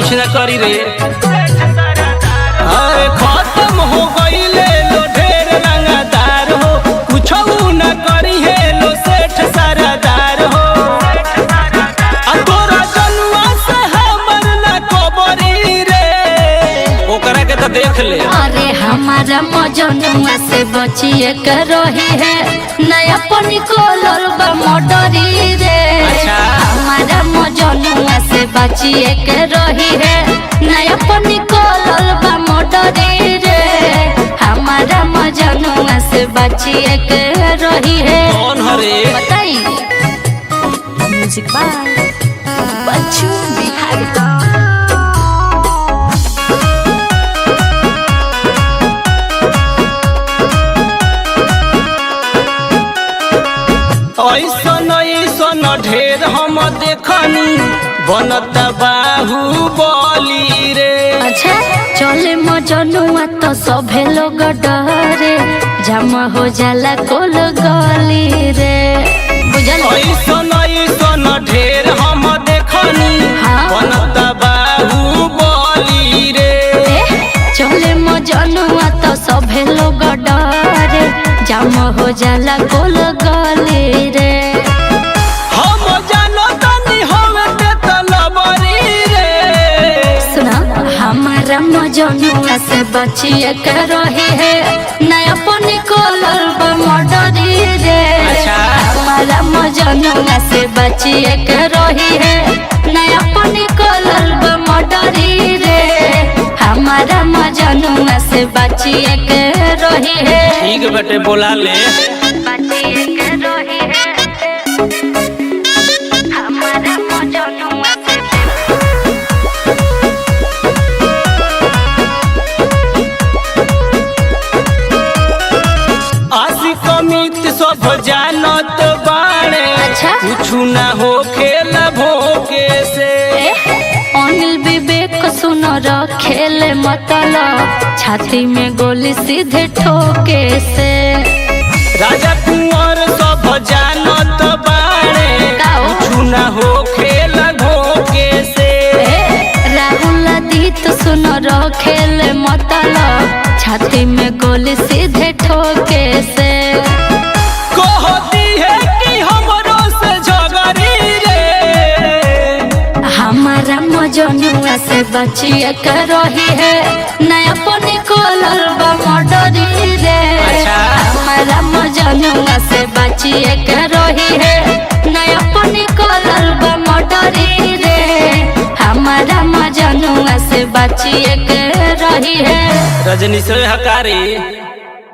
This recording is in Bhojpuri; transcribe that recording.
कुछ न करी रे। अरे खत्म हो गईले लो ढेर रंगदार हो, कुछ न करी है लो सेठ सरदार हो। तोरा जनुआ से हमर न कोबरी रे, ओकरा के तो देख ले। अरे हमारा मजनुआ से बचिए के रही है, नया पनी को ललबा मोडरी रे। हमारा मजनुआ से बचिए के रही है, नया पनी को ललबा मोडरी रे। हमारा मजनुआ से बचिए के रही है। कौन हरे बताइए। म्यूजिक बाय बच्चू बिहारी। ऐसन ऐसन ढेर हम देखनी, बनत बाहुबली रे। अच्छा चले मजनुआ तो सभे लोग डरे, जमा हो जाला कोल गली रे। बुझल ऐसन ऐसन ढेर हम देखनी, हाँ? बनत बाहुबली रे। चले मजनुआ तो सभे लोग डरे, जमा हो जाला कोल गली रे। हम जानो तनी होवे तलबरी रे। सुना हमारा मजनुआ से बचिए के रही है, नया पनी को ललबा मोडरी रे। हमारा मजनुआ से बचिए के रही है, नया पनी को ललबा मोडरी रे। हमारा मजनुआ से बचिए के रही है। ठीक बेटे बोला ले। बचिए के रही है, हमारा मजनुआ से। आशिक अमित सब जानत बाड़े, अच्छा? कुछु ना हो खेल भोगे से। अनिल विवेक सुनो रखेले मतलब, छाती में गोली सीधे ठोके से। राजा कुंवर सब जानत बाड़े, कुछु ना हो खेल भोगे से। राहुल आदित्य सुनो रखेले मतलब, छाती में गोली सीधे ठोके से। कहती है कि हमरो से झगड़ी रे। हमारा मजनुआ से बचिए के रही है, नया पनी को ललबा मोडरी रे। हमारा मजनुआ से बचिए के रही है, नया पनी को ललबा मोडरी रे। हमारा मजनुआ से बचिए के रही है। रजनी से हकारी।